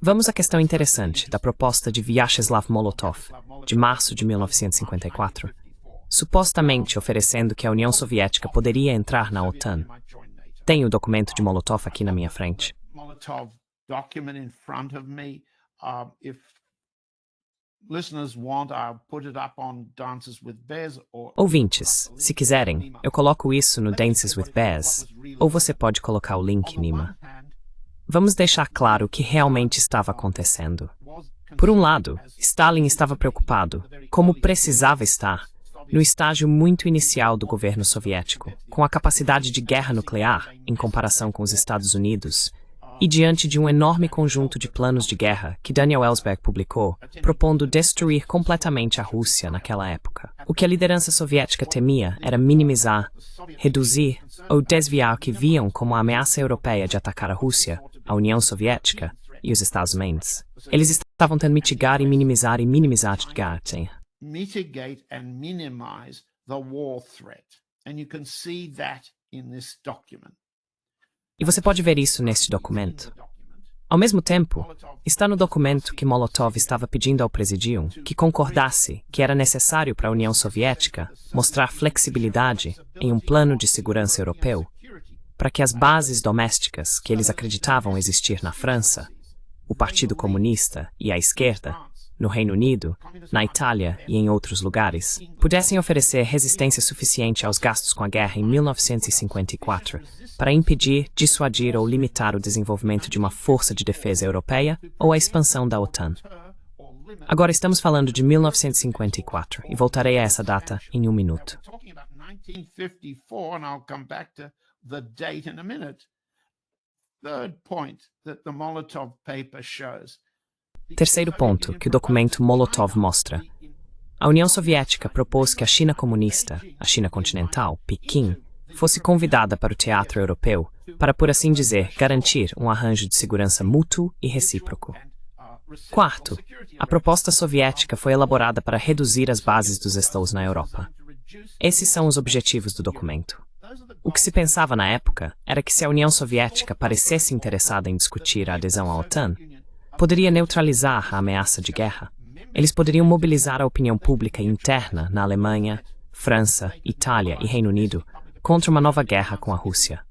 Vamos à questão interessante da proposta de Vyacheslav Molotov, de março de 1954, supostamente oferecendo que a União Soviética poderia entrar na OTAN. Tenho o documento de Molotov aqui na minha frente. Ouvintes, se quiserem, eu coloco isso no Dances with Bears, ou você pode colocar o link, Nima. Vamos deixar claro o que realmente estava acontecendo. Por um lado, Stalin estava preocupado, como precisava estar, no estágio muito inicial do governo soviético, com a capacidade de guerra nuclear, em comparação com os Estados Unidos, e diante de um enorme conjunto de planos de guerra que Daniel Ellsberg publicou, propondo destruir completamente a Rússia naquela época. O que a liderança soviética temia era minimizar, reduzir ou desviar o que viam como a ameaça europeia de atacar a Rússia, a União Soviética e os Estados Unidos. Eles estavam tentando mitigar, mitigate and minimize the war threat. And you can see that in this document. E você pode ver isso neste documento. Ao mesmo tempo, está no documento que Molotov estava pedindo ao Presidium que concordasse que era necessário para a União Soviética mostrar flexibilidade em um plano de segurança europeu, para que as bases domésticas que eles acreditavam existir na França, o Partido Comunista e a esquerda, no Reino Unido, na Itália e em outros lugares, pudessem oferecer resistência suficiente aos gastos com a guerra em 1954 para impedir, dissuadir ou limitar o desenvolvimento de uma força de defesa europeia ou a expansão da OTAN. Agora estamos falando de 1954 e voltarei a essa data em um minuto. Terceiro ponto que o documento Molotov mostra. A União Soviética propôs que a China comunista, a China continental, Pequim, fosse convidada para o teatro europeu para, por assim dizer, garantir um arranjo de segurança mútuo e recíproco. Quarto, a proposta soviética foi elaborada para reduzir as bases dos Estados na Europa. Esses são os objetivos do documento. O que se pensava na época era que se a União Soviética parecesse interessada em discutir a adesão à OTAN, poderia neutralizar a ameaça de guerra. Eles poderiam mobilizar a opinião pública interna na Alemanha, França, Itália e Reino Unido contra uma nova guerra com a Rússia.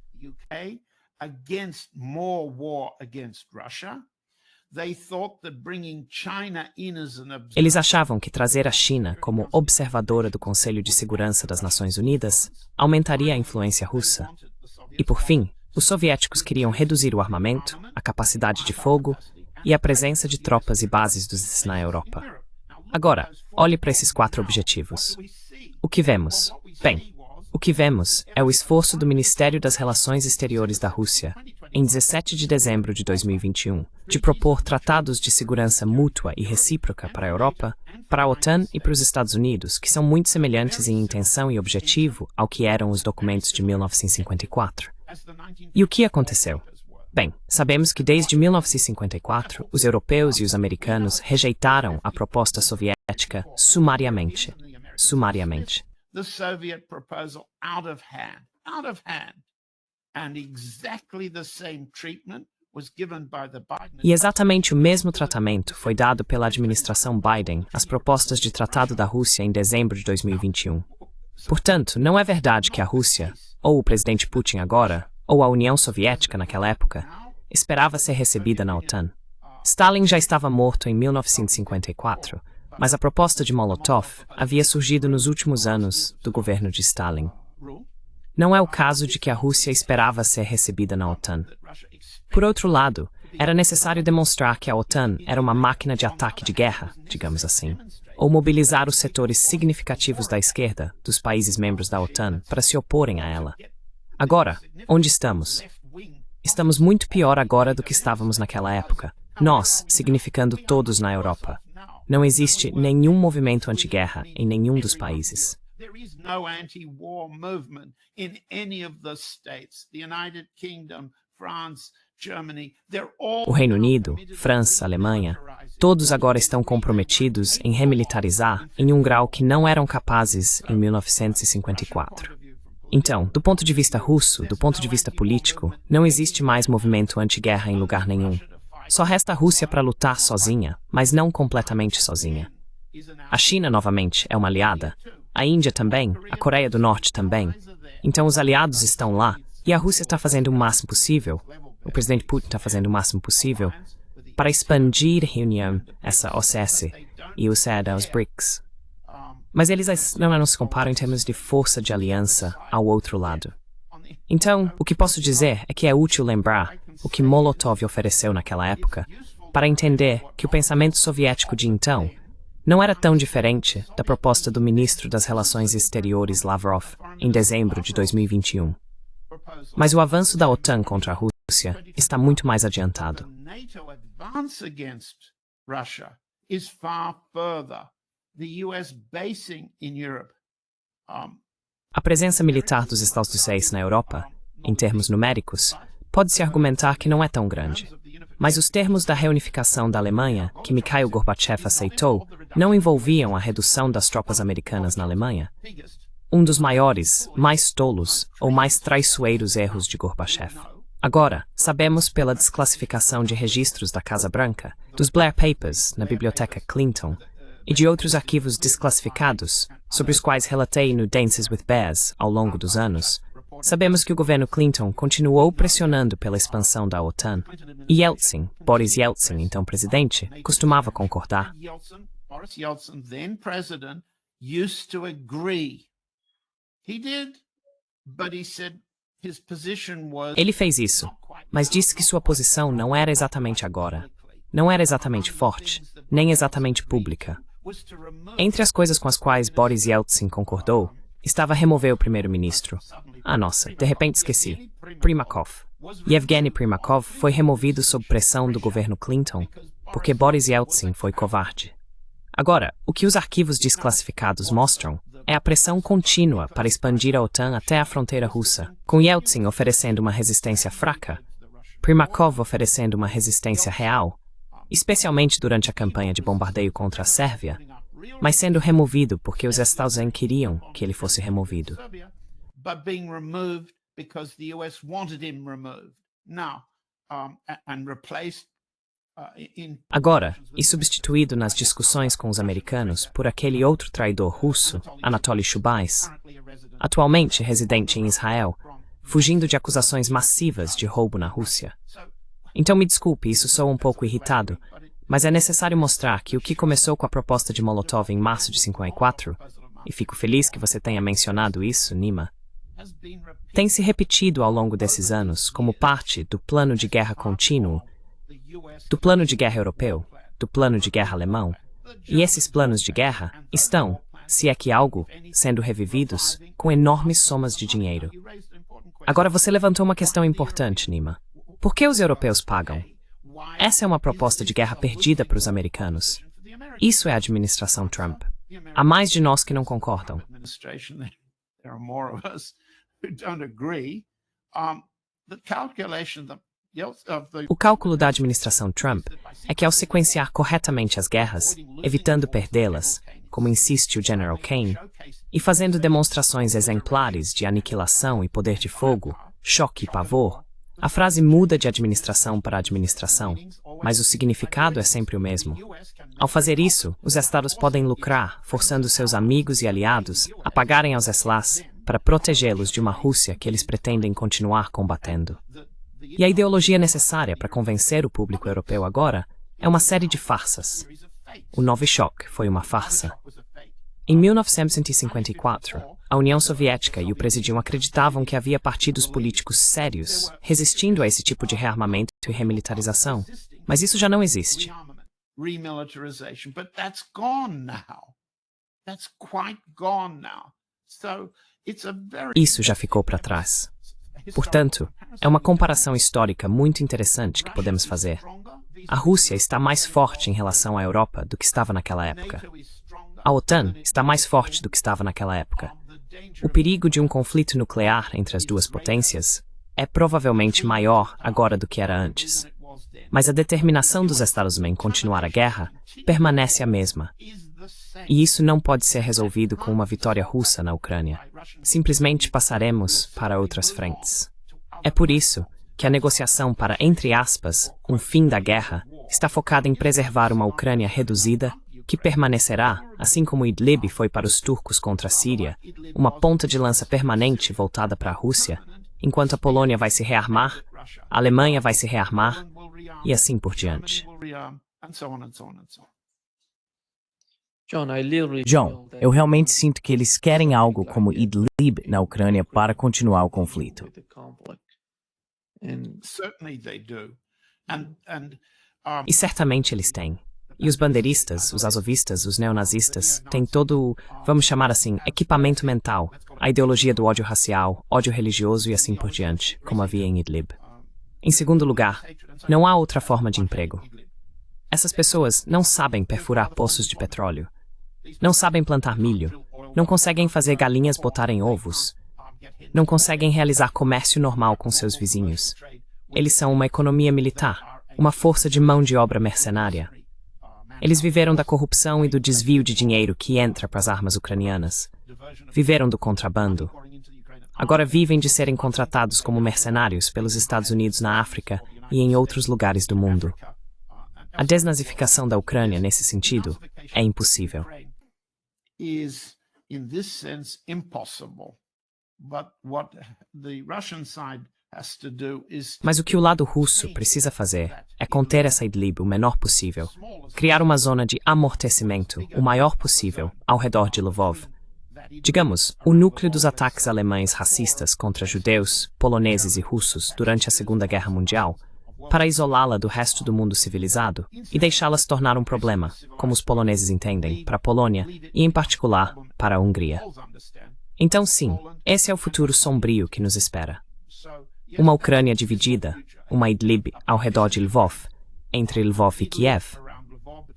Eles achavam que trazer a China como observadora do Conselho de Segurança das Nações Unidas aumentaria a influência russa. E, por fim, os soviéticos queriam reduzir o armamento, a capacidade de fogo e a presença de tropas e bases dos na Europa. Agora, olhe para esses 4 objetivos. O que vemos? Bem, o que vemos é o esforço do Ministério das Relações Exteriores da Rússia, em 17 de dezembro de 2021, de propor tratados de segurança mútua e recíproca para a Europa para a OTAN e para os Estados Unidos, que são muito semelhantes em intenção e objetivo ao que eram os documentos de 1954. E o que aconteceu? Bem, sabemos que desde 1954, os europeus e os americanos rejeitaram a proposta soviética sumariamente. The Soviet proposal out of hand. And exactly the same treatment was given by the Biden. E exatamente o mesmo tratamento foi dado pela administração Biden às propostas de tratado da Rússia em dezembro de 2021. Portanto, não é verdade que a Rússia, ou o presidente Putin agora, ou a União Soviética naquela época, esperava ser recebida na OTAN. Stalin já estava morto em 1954, mas a proposta de Molotov havia surgido nos últimos anos do governo de Stalin. Não é o caso de que a Rússia esperava ser recebida na OTAN. Por outro lado, era necessário demonstrar que a OTAN era uma máquina de ataque de guerra, digamos assim, ou mobilizar os setores significativos da esquerda dos países membros da OTAN para se oporem a ela. Agora, onde estamos? Estamos muito pior agora do que estávamos naquela época. Nós, significando todos na Europa. Não existe nenhum movimento anti-guerra em nenhum dos países. There is no anti-war movement in any of the states. The United Kingdom, France, Germany, they're all... O Reino Unido, França, Alemanha, todos agora estão comprometidos em remilitarizar em um grau que não eram capazes em 1954. Então, do ponto de vista russo, do ponto de vista político, não existe mais movimento anti-guerra em lugar nenhum. Só resta a Rússia para lutar sozinha, mas não completamente sozinha. A China, novamente, é uma aliada. A Índia também, a Coreia do Norte também. Então os aliados estão lá e a Rússia está fazendo o máximo possível, o presidente Putin está fazendo o máximo possível para expandir a União, essa OCS, e o CED aos BRICS. Mas eles não se comparam em termos de força de aliança ao outro lado. Então, o que posso dizer é que é útil lembrar o que Molotov ofereceu naquela época para entender que o pensamento soviético de então não era tão diferente da proposta do ministro das Relações Exteriores Lavrov em dezembro de 2021. Mas o avanço da OTAN contra a Rússia está muito mais adiantado. A presença militar dos Estados Unidos na Europa, em termos numéricos, pode-se argumentar que não é tão grande. Mas os termos da reunificação da Alemanha, que Mikhail Gorbachev aceitou, não envolviam a redução das tropas americanas na Alemanha. Um dos maiores, mais tolos ou mais traiçoeiros erros de Gorbachev. Agora, sabemos pela desclassificação de registros da Casa Branca, dos Blair Papers na Biblioteca Clinton e de outros arquivos desclassificados, sobre os quais relatei no Dances with Bears ao longo dos anos, sabemos que o governo Clinton continuou pressionando pela expansão da OTAN. E Yeltsin, Boris Yeltsin, então presidente, costumava concordar. Boris Yeltsin, then president, used to agree. He did, but he said his position was... Ele fez isso, mas disse que sua posição não era exatamente agora. Não era exatamente forte, nem exatamente pública. Entre as coisas com as quais Boris Yeltsin concordou, estava remover o primeiro-ministro. Nossa, de repente esqueci. Primakov. Yevgeny Primakov foi removido sob pressão do governo Clinton, porque Boris Yeltsin foi covarde. Agora, o que os arquivos desclassificados mostram é a pressão contínua para expandir a OTAN até a fronteira russa, com Yeltsin oferecendo uma resistência fraca, Primakov oferecendo uma resistência real, especialmente durante a campanha de bombardeio contra a Sérvia, mas sendo removido porque os Estados Unidos queriam que ele fosse removido. Agora, e substituído nas discussões com os americanos por aquele outro traidor russo, Anatoly Shubais, atualmente residente em Israel, fugindo de acusações massivas de roubo na Rússia. Então me desculpe, isso soa um pouco irritado, mas é necessário mostrar que o que começou com a proposta de Molotov em março de 54, e fico feliz que você tenha mencionado isso, Nima, tem se repetido ao longo desses anos como parte do plano de guerra contínuo, do plano de guerra europeu, do plano de guerra alemão, e esses planos de guerra estão, se é que algo, sendo revividos, com enormes somas de dinheiro. Agora você levantou uma questão importante, Nima. Por que os europeus pagam? Essa é uma proposta de guerra perdida para os americanos. Isso é a administração Trump. Há mais de nós que não concordam. O cálculo da administração Trump é que ao sequenciar corretamente as guerras, evitando perdê-las, como insiste o General Kane, e fazendo demonstrações exemplares de aniquilação e poder de fogo, choque e pavor, a frase muda de administração para administração, mas o significado é sempre o mesmo. Ao fazer isso, os estados podem lucrar, forçando seus amigos e aliados a pagarem aos SLAs para protegê-los de uma Rússia que eles pretendem continuar combatendo. E a ideologia necessária para convencer o público europeu agora é uma série de farsas. O Novichok foi uma farsa. Em 1954, a União Soviética e o Presidium acreditavam que havia partidos políticos sérios resistindo a esse tipo de rearmamento e remilitarização, mas isso já não existe. Isso já ficou para trás. Portanto, é uma comparação histórica muito interessante que podemos fazer. A Rússia está mais forte em relação à Europa do que estava naquela época. A OTAN está mais forte do que estava naquela época. O perigo de um conflito nuclear entre as duas potências é provavelmente maior agora do que era antes. Mas a determinação dos Estados-Unidos em continuar a guerra permanece a mesma. E isso não pode ser resolvido com uma vitória russa na Ucrânia. Simplesmente passaremos para outras frentes. É por isso que a negociação para, entre aspas, um fim da guerra está focada em preservar uma Ucrânia reduzida que permanecerá, assim como Idlib foi para os turcos contra a Síria, uma ponta de lança permanente voltada para a Rússia, enquanto a Polônia vai se rearmar, a Alemanha vai se rearmar, e assim por diante. John, eu realmente sinto que eles querem algo como Idlib na Ucrânia para continuar o conflito. E certamente eles têm. E os bandeiristas, os azovistas, os neonazistas têm todo o, vamos chamar assim, equipamento mental, a ideologia do ódio racial, ódio religioso e assim por diante, como havia em Idlib. Em segundo lugar, não há outra forma de emprego. Essas pessoas não sabem perfurar poços de petróleo, não sabem plantar milho, não conseguem fazer galinhas botarem ovos, não conseguem realizar comércio normal com seus vizinhos. Eles são uma economia militar, uma força de mão de obra mercenária. Eles viveram da corrupção e do desvio de dinheiro que entra para as armas ucranianas. Viveram do contrabando. Agora vivem de serem contratados como mercenários pelos Estados Unidos na África e em outros lugares do mundo. A desnazificação da Ucrânia, nesse sentido, é impossível. Mas o que o lado russo precisa fazer é conter essa Idlib o menor possível, criar uma zona de amortecimento o maior possível ao redor de Lvov. Digamos, o núcleo dos ataques alemães racistas contra judeus, poloneses e russos durante a Segunda Guerra Mundial, para isolá-la do resto do mundo civilizado e deixá-la se tornar um problema, como os poloneses entendem, para a Polônia e, em particular, para a Hungria. Então, sim, esse é o futuro sombrio que nos espera. Uma Ucrânia dividida, uma Idlib ao redor de Lvov, entre Lvov e Kiev.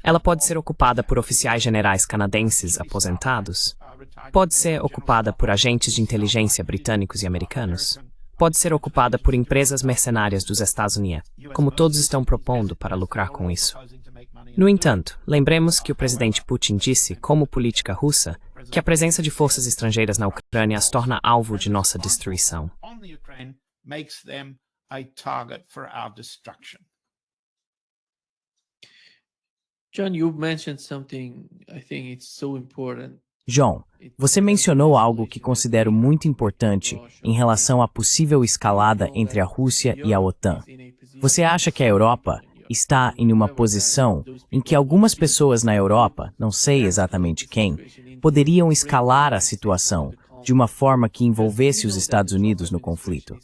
Ela pode ser ocupada por oficiais generais canadenses aposentados. Pode ser ocupada por agentes de inteligência britânicos e americanos. Pode ser ocupada por empresas mercenárias dos Estados Unidos, como todos estão propondo para lucrar com isso. No entanto, lembremos que o presidente Putin disse, como política russa, que a presença de forças estrangeiras na Ucrânia as torna alvo de nossa destruição. John, you mentioned something I think it's so important. John, você mencionou algo que considero muito importante em relação à possível escalada entre a Rússia e a OTAN. Você acha que a Europa está em uma posição em que algumas pessoas na Europa, não sei exatamente quem, poderiam escalar a situação de uma forma que envolvesse os Estados Unidos no conflito?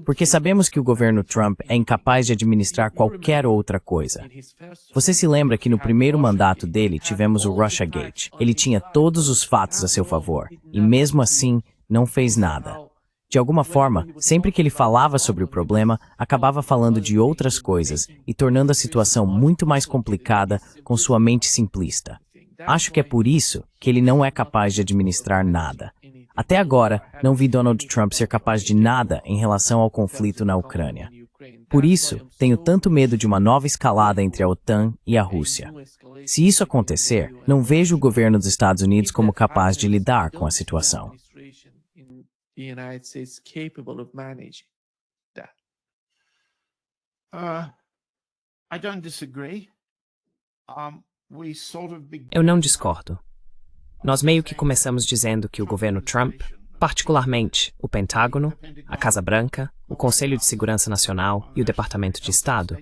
Porque sabemos que o governo Trump é incapaz de administrar qualquer outra coisa. Você se lembra que no primeiro mandato dele tivemos o Russiagate. Ele tinha todos os fatos a seu favor, e mesmo assim não fez nada. De alguma forma, sempre que ele falava sobre o problema, acabava falando de outras coisas e tornando a situação muito mais complicada com sua mente simplista. Acho que é por isso que ele não é capaz de administrar nada. Até agora, não vi Donald Trump ser capaz de nada em relação ao conflito na Ucrânia. Por isso, tenho tanto medo de uma nova escalada entre a OTAN e a Rússia. Se isso acontecer, não vejo o governo dos Estados Unidos como capaz de lidar com a situação. I don't disagree. Eu não discordo. Nós meio que começamos dizendo que o governo Trump, particularmente o Pentágono, a Casa Branca, o Conselho de Segurança Nacional e o Departamento de Estado,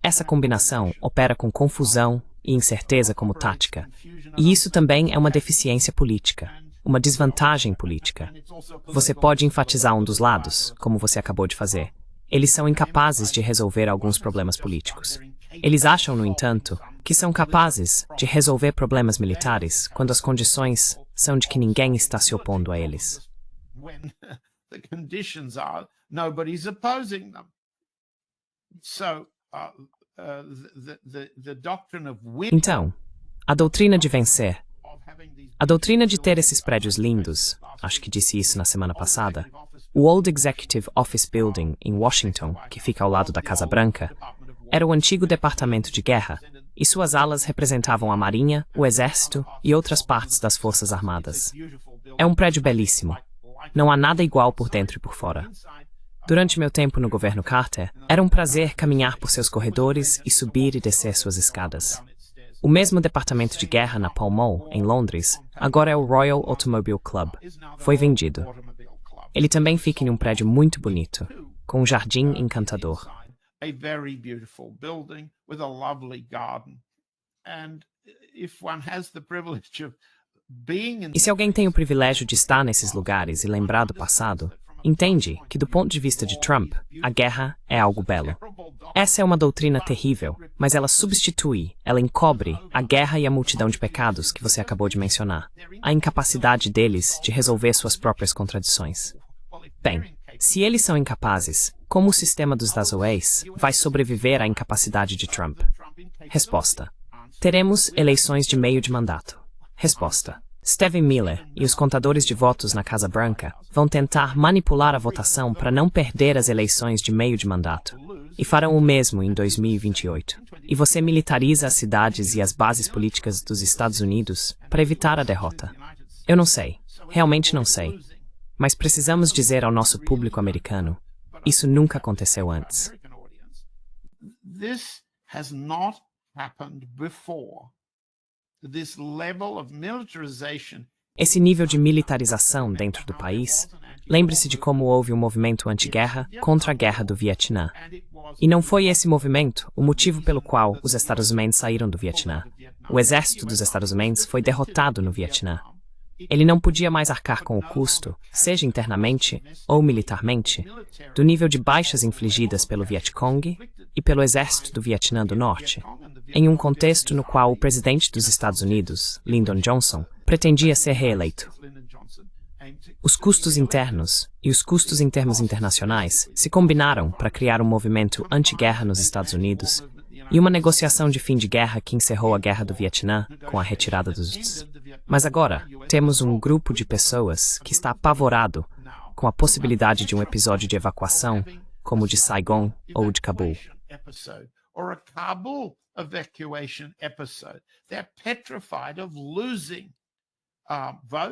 essa combinação opera com confusão e incerteza como tática. E isso também é uma deficiência política, uma desvantagem política. Você pode enfatizar um dos lados, como você acabou de fazer. Eles são incapazes de resolver alguns problemas políticos. Eles acham, no entanto, que são capazes de resolver problemas militares quando as condições são de que ninguém está se opondo a eles. Então, a doutrina de vencer, a doutrina de ter esses prédios lindos, acho que disse isso na semana passada, o Old Executive Office Building em Washington, que fica ao lado da Casa Branca, era o antigo Departamento de Guerra, e suas alas representavam a Marinha, o Exército e outras partes das Forças Armadas. É um prédio belíssimo. Não há nada igual por dentro e por fora. Durante meu tempo no governo Carter, era um prazer caminhar por seus corredores e subir e descer suas escadas. O mesmo Departamento de Guerra na Pall Mall, em Londres, agora é o Royal Automobile Club. Foi vendido. Ele também fica em um prédio muito bonito, com um jardim encantador. A very beautiful building with a lovely garden. And if one has the privilege of being in... E se alguém tem o privilégio de estar nesses lugares e lembrar do passado, entende que, do ponto de vista de Trump, a guerra é algo belo. Essa é uma doutrina terrível, mas ela substitui, ela encobre a guerra e a multidão de pecados que você acabou de mencionar, a incapacidade deles de resolver suas próprias contradições. Bem, se eles são incapazes, como o sistema dos Dazoes vai sobreviver à incapacidade de Trump? Resposta: teremos eleições de meio de mandato. Resposta: Stephen Miller e os contadores de votos na Casa Branca vão tentar manipular a votação para não perder as eleições de meio de mandato. E farão o mesmo em 2028. E você militariza as cidades e as bases políticas dos Estados Unidos para evitar a derrota. Eu não sei, realmente não sei. Mas precisamos dizer ao nosso público americano, isso nunca aconteceu antes. This has not happened before. This level of militarization. Esse nível de militarização dentro do país, lembre-se de como houve um movimento anti-guerra contra a guerra do Vietnã. E não foi esse movimento o motivo pelo qual os Estados Unidos saíram do Vietnã. O exército dos Estados Unidos foi derrotado no Vietnã. Ele não podia mais arcar com o custo, seja internamente ou militarmente, do nível de baixas infligidas pelo Vietcong e pelo exército do Vietnã do Norte, em um contexto no qual o presidente dos Estados Unidos, Lyndon Johnson, pretendia ser reeleito. Os custos internos e os custos em termos internacionais se combinaram para criar um movimento anti-guerra nos Estados Unidos e uma negociação de fim de guerra que encerrou a Guerra do Vietnã com a retirada dos... Mas agora, temos um grupo de pessoas que está apavorado com a possibilidade de um episódio de evacuação, como o de Saigon ou de Cabul.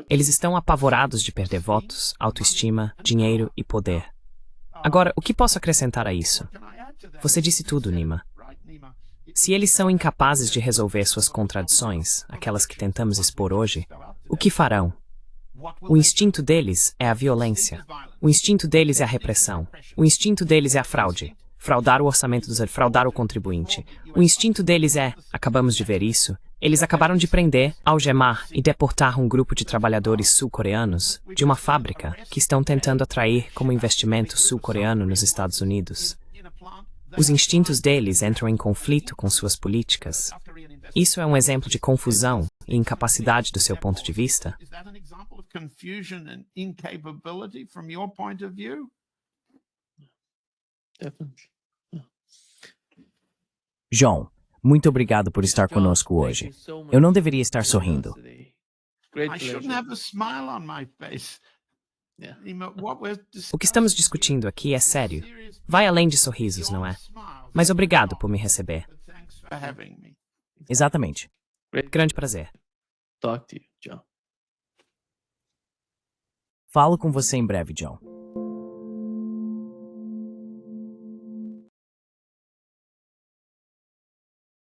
Eles estão apavorados de perder votos, autoestima, dinheiro e poder. Agora, o que posso acrescentar a isso? Você disse tudo, Nima. Se eles são incapazes de resolver suas contradições, aquelas que tentamos expor hoje, o que farão? O instinto deles é a violência. O instinto deles é a repressão. O instinto deles é a fraude. Fraudar o orçamento fraudar o contribuinte. O instinto deles é, acabamos de ver isso, eles acabaram de prender, algemar e deportar um grupo de trabalhadores sul-coreanos de uma fábrica que estão tentando atrair como investimento sul-coreano nos Estados Unidos. Os instintos deles entram em conflito com suas políticas. Isso é um exemplo de confusão e incapacidade do seu ponto de vista? John, Muito obrigado por estar conosco hoje. Eu não deveria estar sorrindo. I shouldn't have a smile on my face. O que estamos discutindo aqui é sério. Vai além de sorrisos, não é? Mas obrigado por me receber. Thanks for having me. Exatamente. Grande prazer. Talk to you, John. Falo com você em breve, John.